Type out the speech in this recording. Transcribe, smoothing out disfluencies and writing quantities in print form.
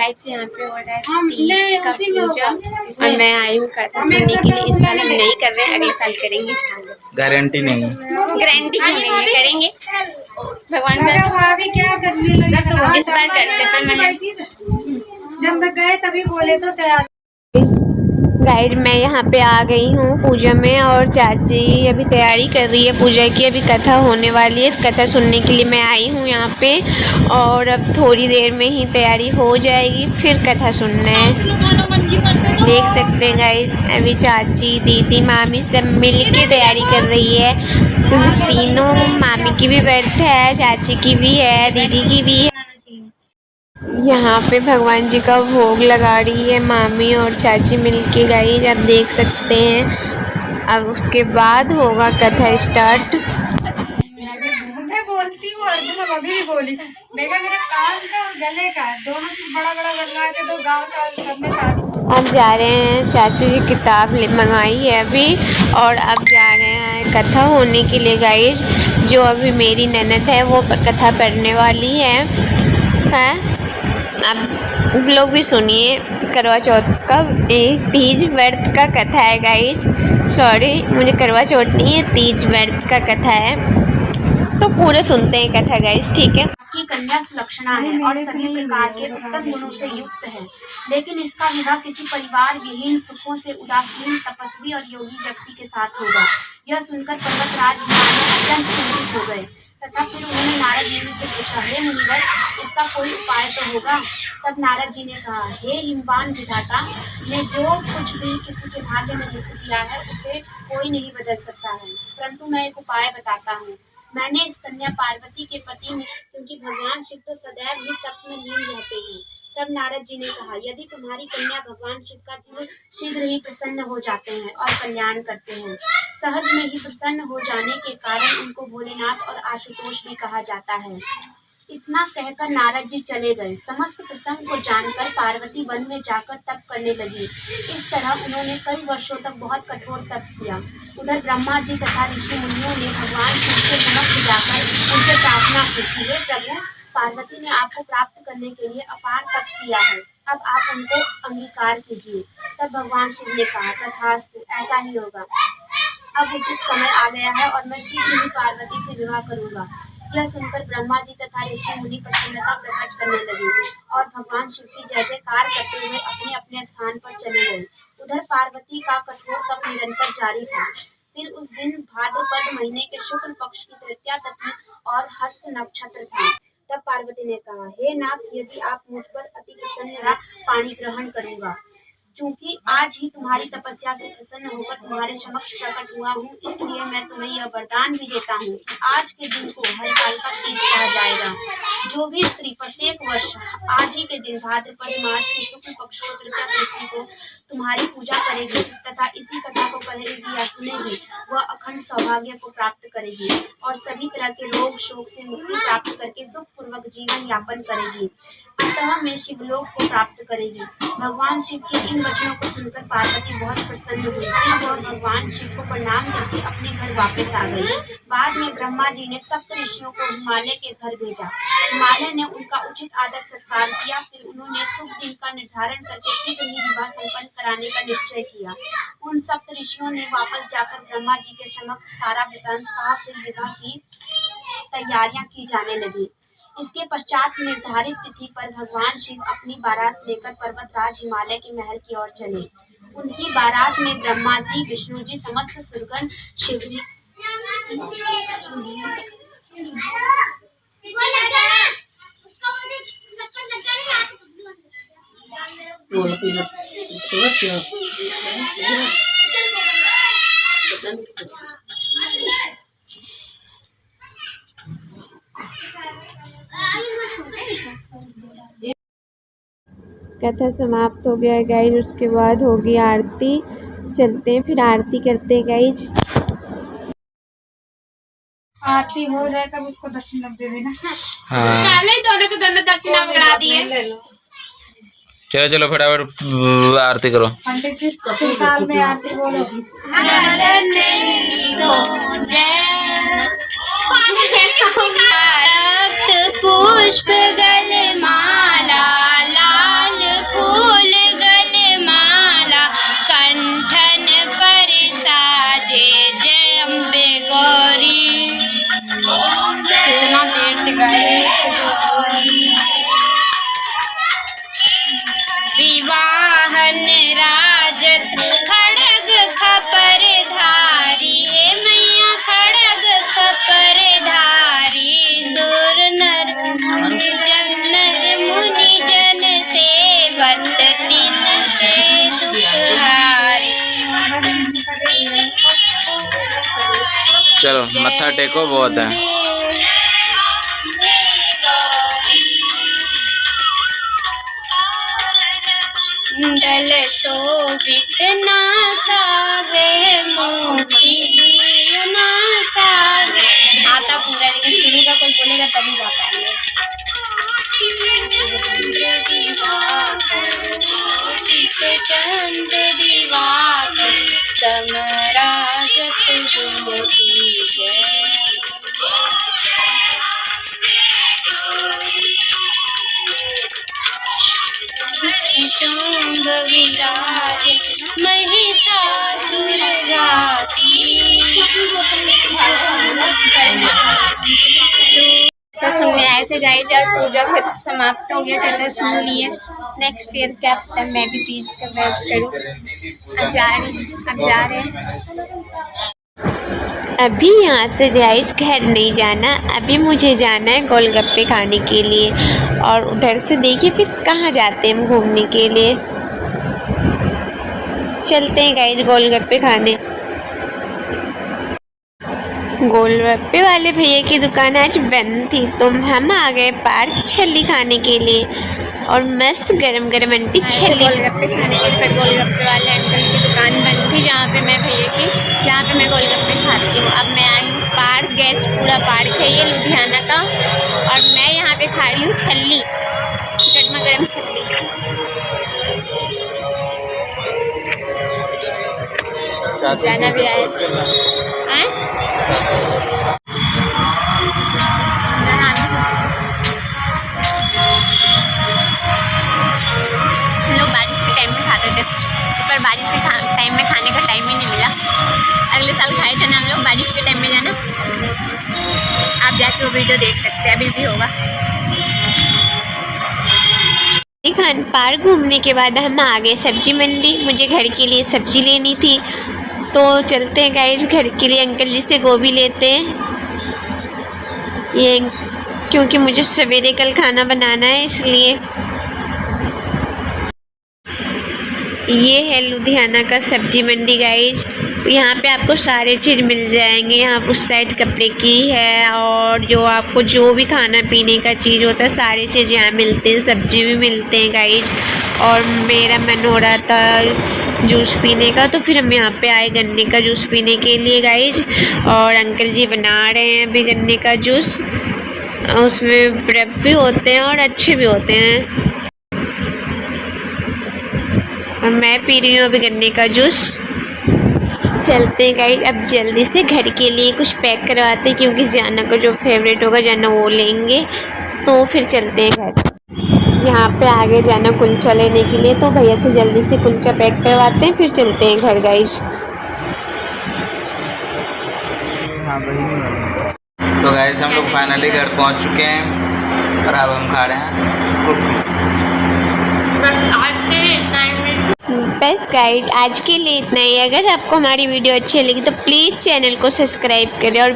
Guys यहाँ पे हो रहा है तीज का पूजा और मैं आई हूँ कथा सुनने के लिए। इस साल हम नहीं कर रहे हैं, अगले साल करेंगे। गारंटी नहीं, गारंटी क्यों नहीं है, करेंगे। भगवान का क्या करने लगे इस बार करते हैं। जब तक गए तभी बोले तो तैयार। गाइस मैं यहाँ पे आ गई हूँ पूजा में और चाची अभी तैयारी कर रही है पूजा की। अभी कथा होने वाली है, कथा सुनने के लिए मैं आई हूँ यहाँ पे और अब थोड़ी देर में ही तैयारी हो जाएगी, फिर कथा सुनना है। देख सकते हैं गाइस अभी चाची दीदी मामी सब मिल के तैयारी कर रही है। तीनों मामी की भी व्रत है, चाची की भी है, दीदी की भी है। यहाँ पे भगवान जी का भोग लगा रही है मामी और चाची मिलके। गाइस आप देख सकते हैं। अब उसके बाद होगा कथा स्टार्ट। मैं बोलती हूँ और तुम अभी भी बोली। देखा मेरा कान का और गले का दोनों चीज बड़ा बड़ा बनवा के तो गाँव सबने साथ। अब जा रहे हैं, चाची जी किताब मंगवाई है अभी और अब जा रहे हैं कथा होने के लिए। गाइस जो अभी मेरी ननद है वो कथा पढ़ने वाली है। अब लोग भी सुनिए। करवा चौथ का तीज व्रत का कथा है गाइस। सॉरी मुझे करवा चौथ नहीं है, तीज व्रत का कथा है। तो पूरे सुनते हैं कथा गाइस, ठीक है। की कन्या सुलक्षणा है और सभी प्रकार के उत्तम गुणों से युक्त है, लेकिन इसका विवाह किसी परिवार विहीन सुखों से उदासीन तपस्वी और योगी व्यक्ति के साथ होगा। यह सुनकर पर्वतराज अत्यंत चिंतित हो गए तथा फिर उन्होंने नारद मुनि से पूछा, हे मुनिवर इसका कोई उपाय तो होगा। तब नारद जी ने कहा, हे हिमवान विधाता, ने जो कुछ भी किसी के भाग्य में लिख दिया है उसे कोई नहीं बदल सकता है, परंतु मैं एक उपाय बताता हूँ। मैंने इस कन्या पार्वती के पति में, क्योंकि भगवान शिव तो सदैव ही तप में लीन रहते हैं। तब नारद जी ने कहा, यदि तुम्हारी कन्या भगवान शिव का शीघ्र ही प्रसन्न हो जाते हैं और कल्याण करते हैं। सहज में ही प्रसन्न हो जाने के कारण उनको भोलेनाथ और आशुतोष भी कहा जाता है। इतना कहकर नारद जी चले गए। समस्त प्रसंग को जानकर पार्वती वन में जाकर तप करने लगी। इस तरह उन्होंने कई वर्षों तक बहुत कठोर तप किया। उधर ब्रह्मा जी तथा ऋषि मुनियों ने भगवान शिव के समक्ष जाकर उनसे प्रार्थना की, हे प्रभु, पार्वती ने आपको प्राप्त करने के लिए अपार तप किया है, अब आप उनको अंगीकार कीजिए। तब भगवान शिव ने कहा, तथास्तु, ऐसा ही होगा। अब उचित समय आ गया है और मैं शीघ्र ही पार्वती से विवाह करूंगा। यह सुनकर ब्रह्मा जी तथा ऋषि मुनि प्रसन्नता प्रकट करने लगे और भगवान शिव की जय जयकार करते हुए अपने अपने स्थान पर चले गए। उधर पार्वती का कठोर तप निरंतर जारी था। फिर उस दिन भाद्रपद महीने के शुक्ल पक्ष की तृतीया तिथि और हस्त नक्षत्र था। तब पार्वती ने कहा, हे नाथ, यदि आप मुझ पर अति प्रसन्न हैं, पानी ग्रहण करूंगा। चूंकि आज ही तुम्हारी तपस्या से प्रसन्न होकर तुम्हारे समक्ष प्रकट हुआ हूँ, इसलिए मैं तुम्हें यह वरदान भी देता हूँ कि आज के दिन को हरितालिका तीज कहा जाएगा। जो भी स्त्री प्रत्येक वर्ष आज ही के दिन भाद्रपद मास के शुक्ल पक्ष को तृतीया तिथि को तुम्हारी पूजा करेगी तथा इसी कथा को कहेगी या सुनेगी, वह अखंड सौभाग्य को प्राप्त करेगी और सभी तरह के रोग शोक से मुक्ति प्राप्त करके सुख पूर्वक जीवन यापन करेगी। अतः में शिवलोक को प्राप्त करेगी। भगवान शिव के इन वचनों को सुनकर पार्वती बहुत प्रसन्न हुई। फिर वह भगवान शिव को प्रणाम करके अपने घर वापस आ गई। बाद में ब्रह्मा जी ने सप्त ऋषियों को हिमालय के घर भेजा। हिमालय ने उनका उचित आदर सत्कार किया। फिर उन्होंने शुभ दिन का निर्धारण करके शीघ्र ही विवाह संपन्न कराने का निश्चय किया। उन सप्त ऋषियों ने वापस जाकर ब्रह्मा जी के समक्ष सारा वृतांत कहा। फिर विवाह की तैयारियां की जाने लगी। इसके पश्चात निर्धारित तिथि पर भगवान शिव अपनी बारात लेकर पर्वतराज हिमालय के महल की ओर चले। उनकी बारात में ब्रह्मा जी, विष्णु जी, समस्त सुरगण, शिव जी कथा समाप्त हो गया गाइज। उसके बाद होगी आरती। चलते हैं फिर आरती करते हैं गाइज। आरती हो जाए तब उसको दक्षिणा दे देना। पहले ही दोनों को दोनों दक्षिणा बढ़ा दिए। चलो चलो फटाफट आरती करो। पंडित जी काल में आरती बोलो। पुष्प गल माला लाल चलो मत्था टेको, बहुत है। डल शोभित ना सागे मोती ना सागे। आता पूरा, लेकिन शुरू का कोई बोलेगा तभी गा पाएंगे। चंद्र दिवाकर समराजत ज्योति जय। शुंभ विराज महिषासुर घाती। तो हमने ऐसे गाइड और पूजा खत्म समाप्त हो गया, चलो सुन लिए। नेक्स्ट ईयर क्या पता मैं भी तीज का व्रत करूँ। अब जा रहे हैं। अभी यहाँ से जायज घर नहीं जाना, अभी मुझे जाना है गोलगप्पे खाने के लिए। और उधर से देखिए फिर कहाँ जाते हैं हम घूमने के लिए। चलते हैं गाइज गोलगप्पे खाने। गोलगप्पे वाले भैया की दुकान आज बंद थी, तो हम आ गए पार्क छल्ली खाने के लिए। और मस्त गरम गरम आंटी छल्ली गोलगप्पे खाने के लिए। गोलगप्पे वाले अंकल की दुकान बंद थी जहाँ पे मैं गोलगप्पे खाती हूँ। अब मैं आई हूँ पार्क, गैसपुरा पार्क है ये लुधियाना का, और मैं यहाँ पे खा रही हूँ छल्ली, गर्मा गर्म छल्ली। जाना भी आए लोग बारिश के टाइम में खाते थे, इस पर बारिश के टाइम में खाने का टाइम ही नहीं मिला। अगले साल खाए थे ना हम लोग बारिश के टाइम में जाना। आप जाके वो वीडियो देख सकते हैं, अभी भी होगा। खान पार्क घूमने के बाद हम आ गए सब्जी मंडी। मुझे घर के लिए सब्जी लेनी थी, तो चलते हैं गाइस घर के लिए अंकल जी से गोभी लेते हैं। ये क्योंकि मुझे सवेरे कल खाना बनाना है, इसलिए। ये है लुधियाना का सब्जी मंडी गाइज। यहाँ पे आपको सारे चीज़ मिल जाएंगे। यहाँ उस साइड कपड़े की है, और जो आपको जो भी खाना पीने का चीज़ होता है सारी चीज़ यहाँ मिलते हैं। सब्जी भी मिलते हैं गाइज। और मेरा मन हो रहा था जूस पीने का, तो फिर हम यहाँ पे आए गन्ने का जूस पीने के लिए गाइज। और अंकल जी बना रहे हैं अभी गन्ने का जूस। उसमें बर्फ भी होते हैं और अच्छे भी होते हैं। और मैं पी रही हूँ अभी गन्ने का जूस। चलते हैं गाइस अब जल्दी से घर के लिए कुछ पैक करवाते हैं, क्योंकि जाना का जो फेवरेट होगा जाना वो लेंगे। तो फिर चलते हैं घर। यहाँ पे आगे जाना कुलचा लेने के लिए, तो भैया से जल्दी से कुलचा पैक करवाते हैं, फिर चलते हैं घर गाइस। तो गाइस हम लोग फाइनली घर पहुँच चुके हैं और अब हम खा रहे हैं। बस गाइज आज के लिए इतना ही। अगर आपको हमारी वीडियो अच्छी लगी तो प्लीज़ चैनल को सब्सक्राइब करें और